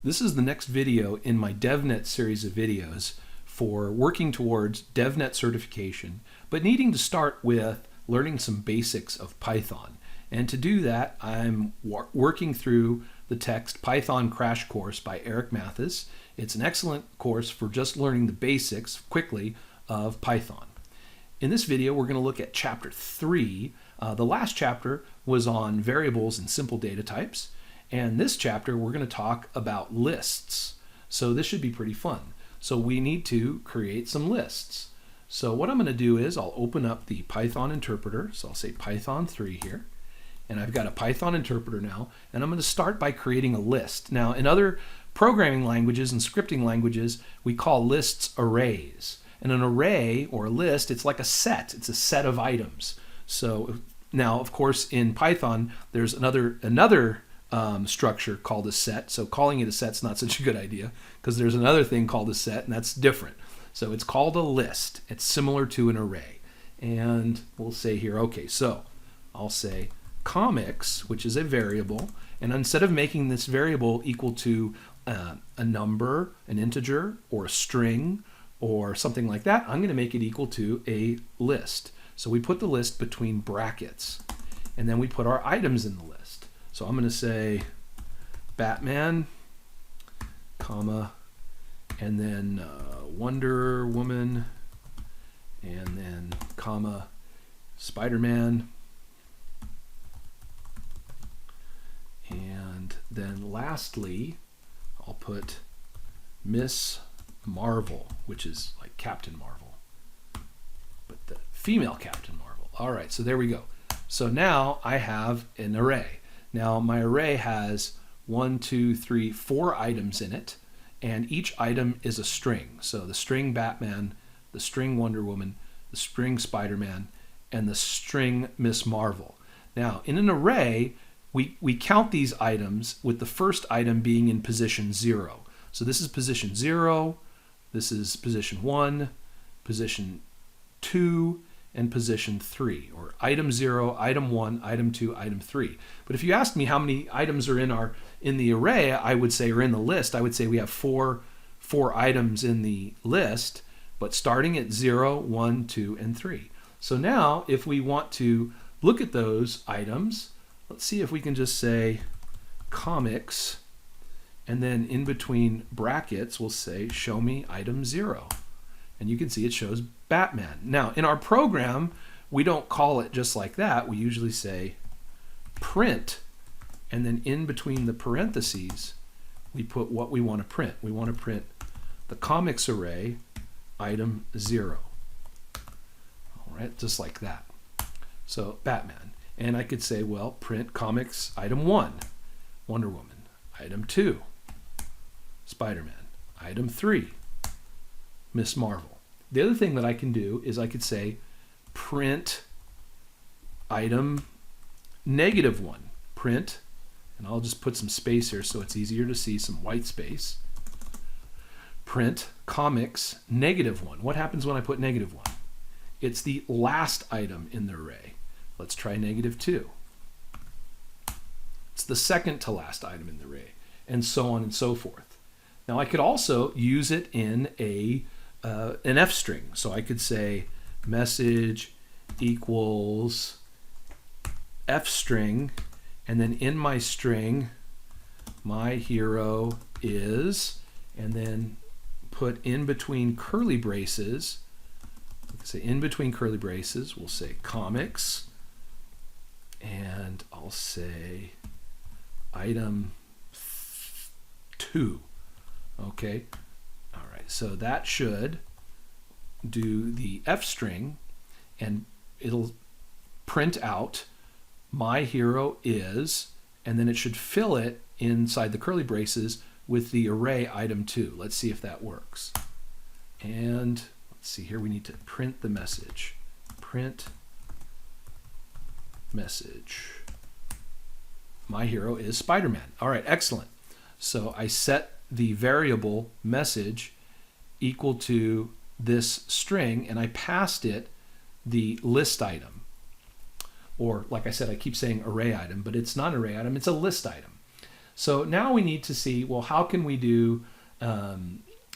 This is the next video in my DevNet series of videos for working towards DevNet certification, but needing to start with learning some basics of Python. And to do that, I'm working through the text Python Crash Course by Eric Mathis. It's an excellent course for just learning the basics quickly of Python. In this video, we're going to look at chapter 3. The last chapter was on variables and simple data types. And this chapter, we're going to talk about lists. So this should be pretty fun. So we need to create some lists. So what I'm going to do is I'll open up the Python interpreter. So I'll say Python 3 here. And I've got a Python interpreter now. And I'm going to start by creating a list. Now, in other programming languages and scripting languages, we call lists arrays. And an array or a list, it's like a set. It's a set of items. So now, of course, in Python, there's another structure called a set. So calling it a set's not such a good idea because there's another thing called a set and that's different. So it's called a list. It's similar to an array. And we'll say here, okay, so I'll say comics, which is a variable. And instead of making this variable equal to a number, an integer, or a string, or something like that, I'm going to make it equal to a list. So we put the list between brackets. And then we put our items in the list. So I'm going to say Batman, comma, and then Wonder Woman, and then comma, Spider-Man, and then lastly, I'll put Miss Marvel, which is like Captain Marvel, but the female Captain Marvel. All right, so there we go. So now I have an array. Now my array has 4 items in it, and each item is a string. So the string Batman, the string Wonder Woman, the string Spider-Man, and the string Miss Marvel. Now in an array, we count these items with the first item being in position 0. So this is position 0, this is position 1, position 2, and position 3, or item 0, item 1, item 2, item 3. But if you asked me how many items are in the array, I would say, or in the list, I would say we have four items in the list, but starting at 0, 1, 2, and 3. So now, if we want to look at those items, let's see if we can just say comics, and then in between brackets, we'll say show me item 0. And you can see it shows Batman. Now, in our program, we don't call it just like that. We usually say print, and then in between the parentheses, we put what we want to print. We want to print the comics array, item 0. All right, just like that. So Batman. And I could say, well, print comics, item 1, Wonder Woman, item 2, Spider-Man, item 3, Miss Marvel. The other thing that I can do is I could say print item -1. Print, and I'll just put some space here so it's easier to see, some white space. Print comics -1. What happens when I put -1? It's the last item in the array. Let's try -2. It's the second to last item in the array, and so on and so forth. Now I could also use it in an F string. So I could say message equals F string, and then in my string, my hero is, and then put in between curly braces, say in between curly braces, we'll say comics, and I'll say item 2. Okay. All right, so that should do the F string, and it'll print out my hero is, and then it should fill it inside the curly braces with the array item 2. Let's see if that works. And let's see here, we need to print the message. Print message. My hero is Spider-Man. All right, excellent. So I set the variable message equal to this string, and I passed it the list item. Or like I said, I keep saying array item, but it's not an array item, it's a list item. So now we need to see, well, how can we do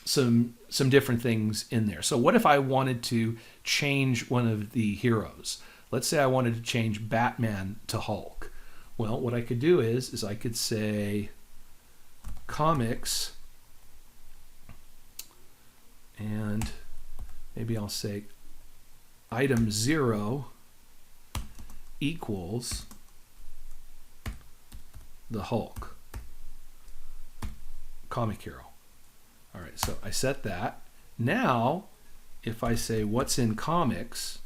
some different things in there? So what if I wanted to change one of the heroes? Let's say I wanted to change Batman to Hulk. Well, what I could do is I could say comics, and maybe I'll say item 0 equals the Hulk comic hero. All right, so I set that. Now, if I say what's in comics,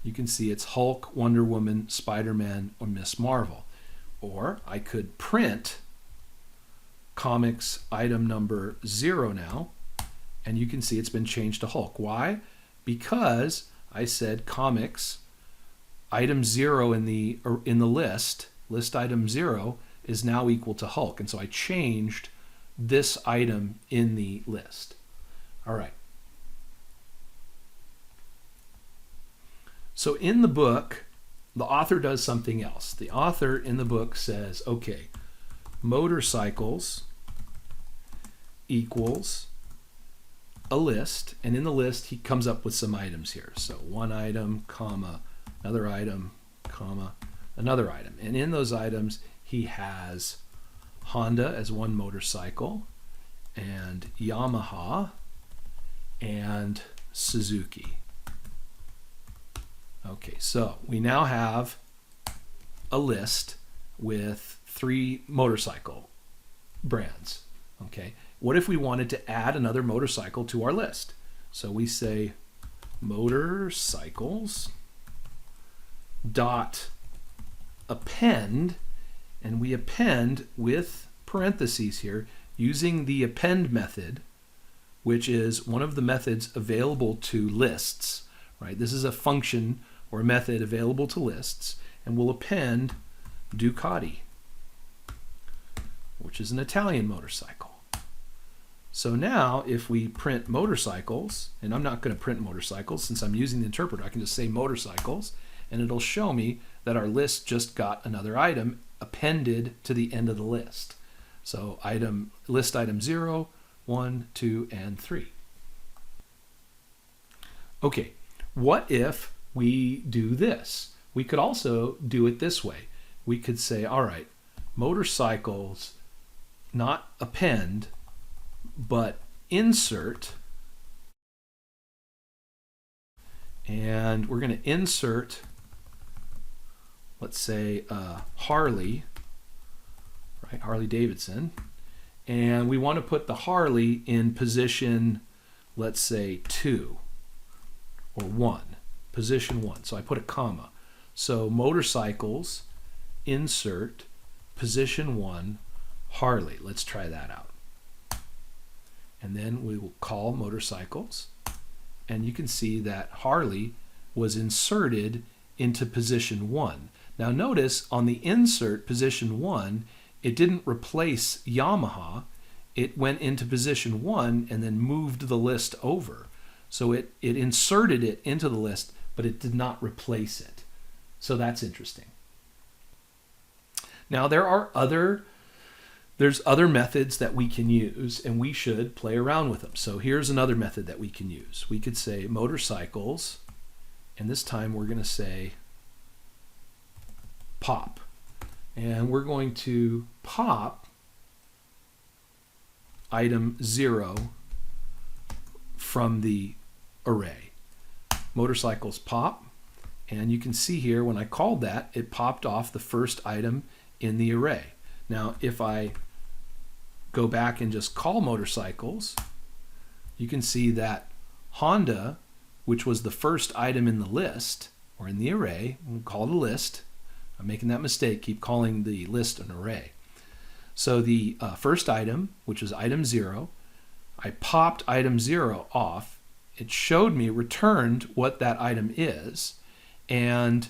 you can see it's Hulk, Wonder Woman, Spider-Man, or Miss Marvel. Or I could print comics item number 0 now, and you can see it's been changed to Hulk. Why? Because I said comics item 0 in the list item 0 is now equal to Hulk, and so I changed this item in the list. All right. So in the book, the author does something else. The author in the book says, okay, motorcycles equals a list, and in the list he comes up with some items here. So one item, comma, another item, comma, another item. And in those items he has Honda as one motorcycle, and Yamaha, and Suzuki. Okay, so we now have a list with 3 motorcycle brands. Okay, what if we wanted to add another motorcycle to our list? So we say motorcycles dot append, and we append with parentheses here using the append method, which is one of the methods available to lists, right? This is a function or a method available to lists, and we'll append Ducati, which is an Italian motorcycle. So now if we print motorcycles, and I'm not going to print motorcycles since I'm using the interpreter, I can just say motorcycles, and it'll show me that our list just got another item appended to the end of the list. So list item 0, 1, 2, and 3. Okay, what if we do this? We could also do it this way. We could say, all right, motorcycles, not append, but insert, and we're going to insert, let's say Harley, right? Harley Davidson, and we want to put the Harley in position, let's say 2 or 1, position 1. So I put a comma. So motorcycles, insert, position 1, Harley. Let's try that out. And then we will call motorcycles, and you can see that Harley was inserted into position 1. Now notice on the insert position 1, it didn't replace Yamaha. It went into position 1 and then moved the list over. So it inserted it into the list, but it did not replace it. So that's interesting. Now there's other methods that we can use, and we should play around with them. So here's another method that we can use. We could say motorcycles, and this time we're going to say pop. And we're going to pop item 0 from the array. Motorcycles pop, and you can see here when I called that, it popped off the first item in the array. Now if I go back and just call motorcycles, you can see that Honda, which was the first item in the list or in the array, we'll call it a list. I'm making that mistake, keep calling the list an array. So the first item, which is item 0, I popped item 0 off. It showed me, returned what that item is, and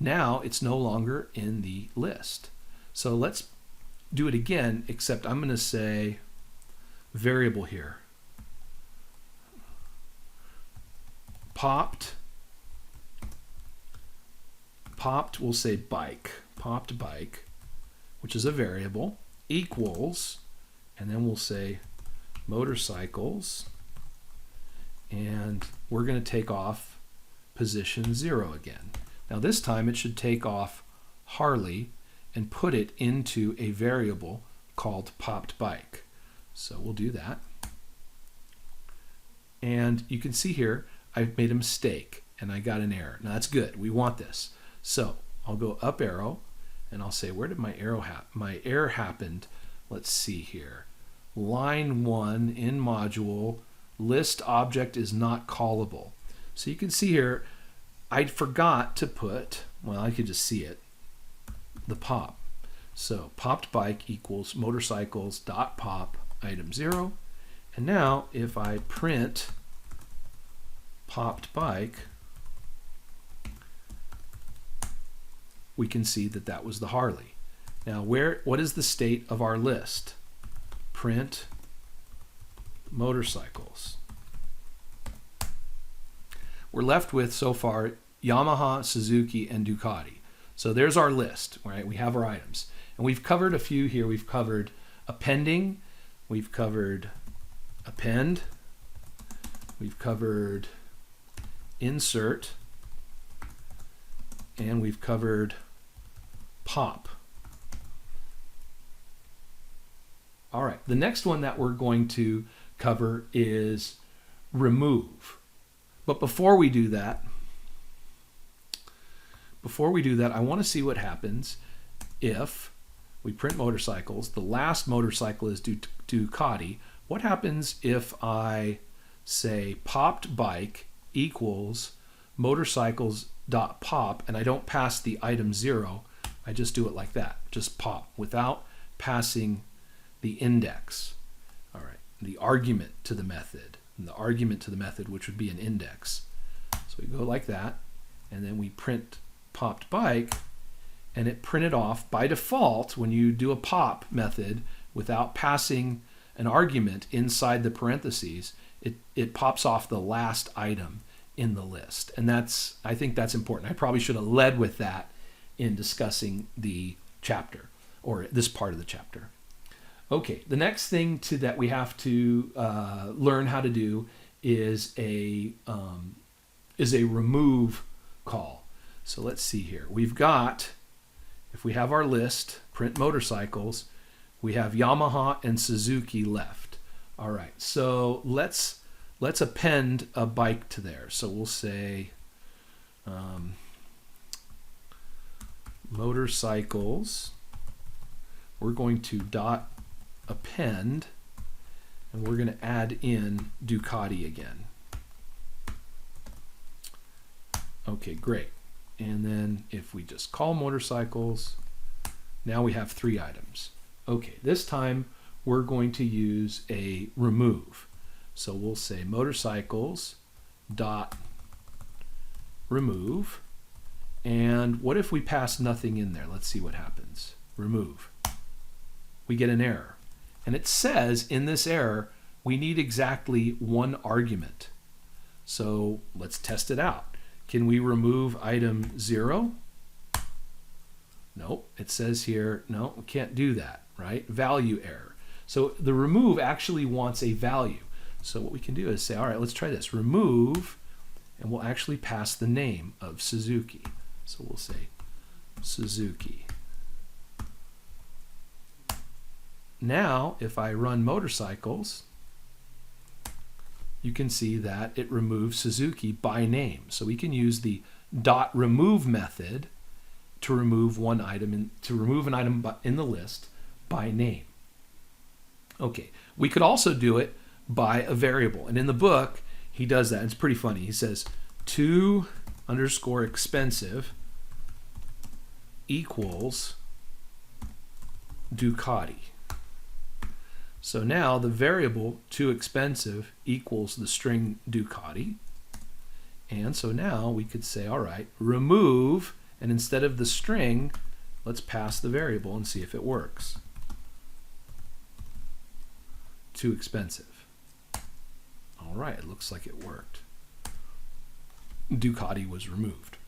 now it's no longer in the list. So let's do it again, except I'm going to say variable here. Popped, we'll say bike, popped bike, which is a variable. equals, and then we'll say motorcycles, and we're going to take off position 0 again. Now this time it should take off Harley and put it into a variable called popped bike. So we'll do that. And you can see here I've made a mistake and I got an error. Now that's good. We want this. So I'll go up arrow and I'll say, where did my my error happened? Let's see here. Line 1 in module, list object is not callable. So you can see here I forgot to put, well, I could just see it, the pop. So popped bike equals motorcycles dot pop item 0. And now if I print popped bike, we can see that that was the Harley. Now what is the state of our list? Print motorcycles. We're left with so far Yamaha, Suzuki, and Ducati. So there's our list, right? We have our items. And we've covered a few here. We've covered appending, we've covered append, we've covered insert, and we've covered pop. All right, the next one that we're going to cover is remove. But before we do that, I want to see what happens if we print motorcycles. The last motorcycle is Ducati. What happens if I say popped bike equals motorcycles dot pop and I don't pass the item 0? I just do it like that, just pop without passing the index. All right, the argument to the method, and the argument to the method, which would be an index. So we go like that, and then we print popped bike, and it printed off by default. When you do a pop method without passing an argument inside the parentheses, it pops off the last item in the list. And I think that's important. I probably should have led with that in discussing the chapter, or this part of the chapter. Okay, the next thing that we have to learn how to do is a remove call. So let's see here. We've got, if we have our list, print motorcycles, we have Yamaha and Suzuki left. All right, so let's append a bike to there. So we'll say motorcycles. We're going to dot append, and we're going to add in Ducati again. Okay, great. And then if we just call motorcycles, now we have 3 items. Okay, this time we're going to use a remove. So we'll say motorcycles dot remove. And what if we pass nothing in there? Let's see what happens. Remove. We get an error. And it says in this error, we need exactly 1 argument. So let's test it out. Can we remove item 0? Nope. It says here, no, we can't do that, right? Value error. So the remove actually wants a value. So what we can do is say, all right, let's try this. Remove, and we'll actually pass the name of Suzuki. So we'll say Suzuki. Now, if I run motorcycles, you can see that it removes Suzuki by name. So we can use the dot remove method to remove an item in the list by name. Okay, we could also do it by a variable, and in the book he does that. It's pretty funny. He says $2_expensive equals Ducati. So now the variable $2_expensive equals the string Ducati. And so now we could say, all right, remove, and instead of the string, let's pass the variable and see if it works. $2_expensive. All right, it looks like it worked. Ducati was removed.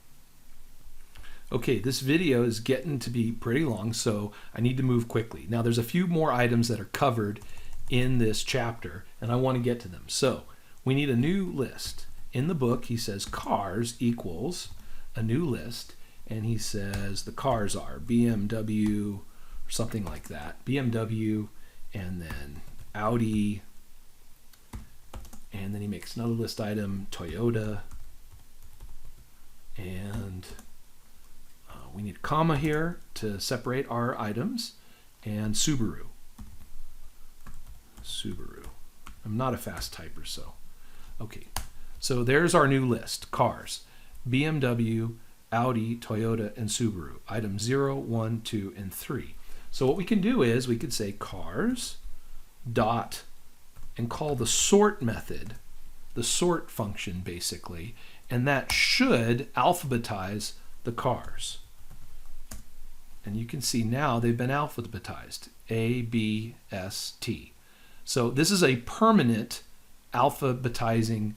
Okay, this video is getting to be pretty long, so I need to move quickly. Now there's a few more items that are covered in this chapter, and I want to get to them. So we need a new list. In the book, he says cars equals a new list, and he says the cars are BMW, or something like that. BMW, and then Audi, and then he makes another list item, Toyota, and we need a comma here to separate our items, and Subaru. I'm not a fast typer, so okay. So there's our new list, cars, BMW, Audi, Toyota, and Subaru, items 0, 1, 2, and 3. So what we can do is we could say cars dot and call the sort method, the sort function basically, and that should alphabetize the cars. And you can see now they've been alphabetized, A, B, S, T. So this is a permanent alphabetizing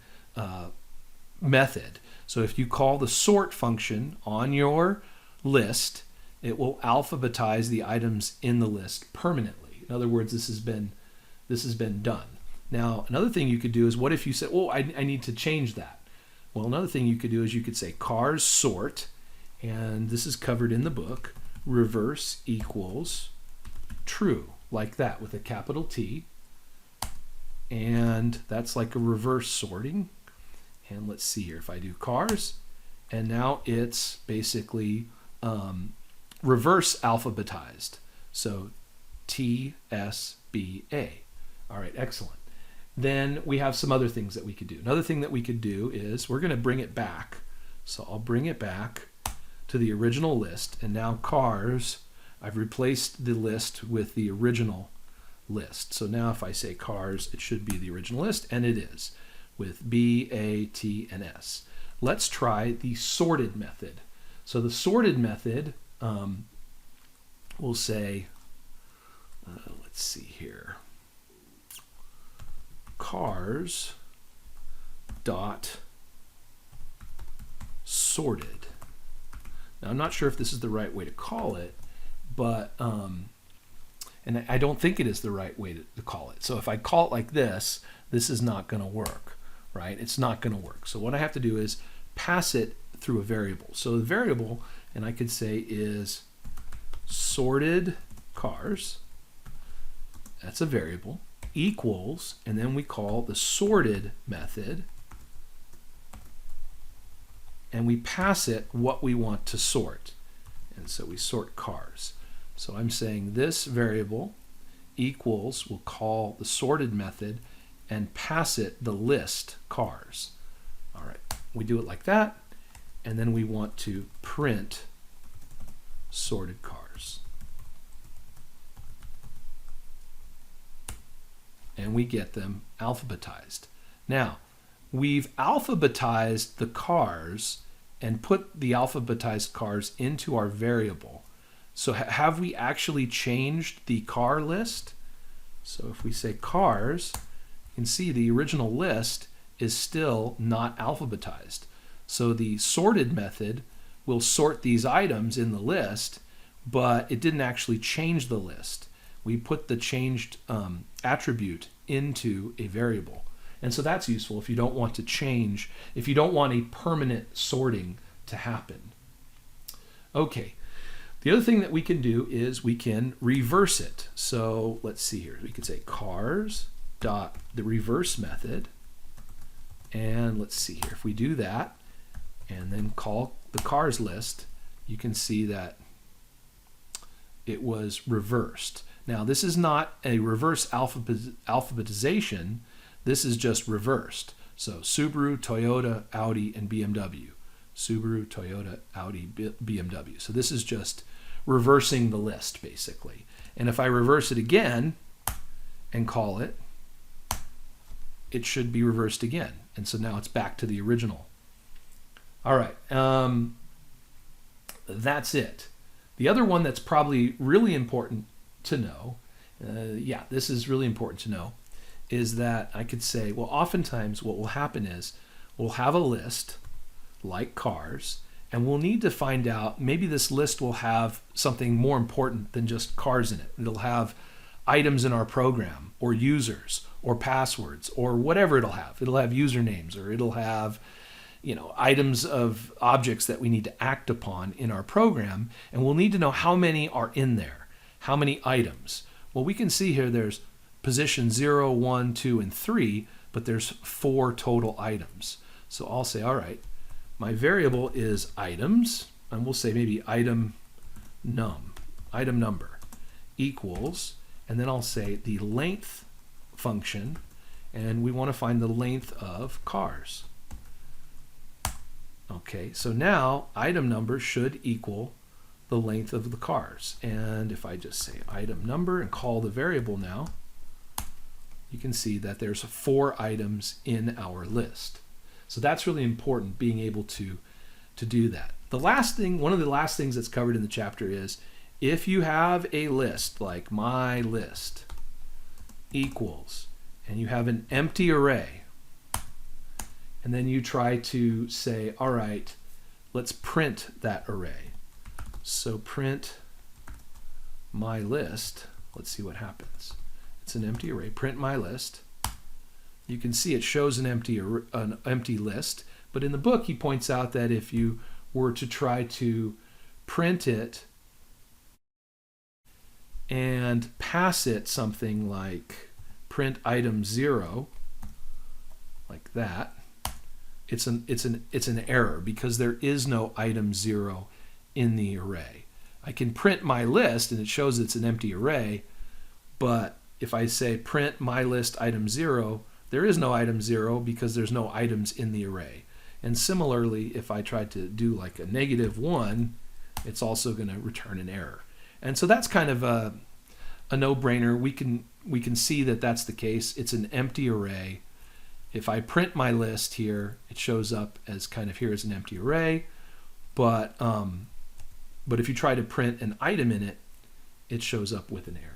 method. So if you call the sort function on your list, it will alphabetize the items in the list permanently. In other words, this has been done. Now, another thing you could do is, what if you said, oh, I need to change that? Well, another thing you could do is you could say cars sort, and this is covered in the book, reverse equals true, like that with a capital T. And that's like a reverse sorting. And let's see here, if I do cars, and now it's basically reverse alphabetized. So T, S, B, A. All right, excellent. Then we have some other things that we could do. Another thing that we could do is we're going to bring it back. So I'll bring it back to the original list, and now cars, I've replaced the list with the original list. So now if I say cars, it should be the original list, and it is, with B, A, T, and S. Let's try the sorted method. So the sorted method, we'll say, let's see here, cars dot sorted. Now I'm not sure if this is the right way to call it, but and I don't think it is the right way to call it. So if I call it like this is not going to work, right? It's not going to work. So what I have to do is pass it through a variable. So the variable, and I could say, is sorted cars. That's a variable, equals, and then we call the sorted method, and we pass it what we want to sort. And so we sort cars. So I'm saying this variable equals, we'll call the sorted method and pass it the list cars. All right, we do it like that, and then we want to print sorted cars. And we get them alphabetized. Now, we've alphabetized the cars and put the alphabetized cars into our variable. So have we actually changed the car list? So if we say cars, you can see the original list is still not alphabetized. So the sorted method will sort these items in the list, but it didn't actually change the list. We put the changed attribute into a variable. And so that's useful if you don't want to change, if you don't want a permanent sorting to happen. Okay, the other thing that we can do is we can reverse it. So let's see here. We could say cars dot the reverse method, and let's see here. If we do that and then call the cars list, you can see that it was reversed. Now this is not a reverse alphabetization, this is just reversed. So Subaru, Toyota, Audi, and BMW. Subaru, Toyota, Audi, BMW. So this is just reversing the list basically. And if I reverse it again and call it, it should be reversed again. And so now it's back to the original. All right, that's it. The other one that's probably really important to know, this is really important to know, is that I could say, well, oftentimes what will happen is we'll have a list like cars, And we'll need to find out, maybe this list will have something more important than just cars in it. It'll have items in our program, or users, or passwords, or whatever it'll have. It'll have usernames, or it'll have, you know, items of objects that we need to act upon in our program, and we'll need to know how many are in there, how many items. Well, we can see here there's position 0, 1, 2, and 3, but there's 4 total items. So I'll say, all right, my variable is items, and we'll say maybe item number equals, and then I'll say the length function, and we want to find the length of cars. Okay, so now item number should equal the length of the cars. And if I just say item number and call the variable now, you can see that there's 4 items in our list. So that's really important, being able to do that. The last thing, one of the last things that's covered in the chapter is, if you have a list like my list equals, and you have an empty array, and then you try to say, all right, let's print that array. So print my list. Let's see what happens. It's an empty array. Print my list. You can see it shows an empty list, but in the book he points out that if you were to try to print it and pass it something like print item 0, like that, it's an error, because there is no item 0 in the array. I can print my list and it shows it's an empty array, but if I say print my list item 0, there is no item 0 because there's no items in the array. And similarly, if I tried to do like a -1, it's also going to return an error. And so that's kind of a no-brainer. We can see that that's the case. It's an empty array. If I print my list here, it shows up as kind of here as an empty array. But if you try to print an item in it, it shows up with an error.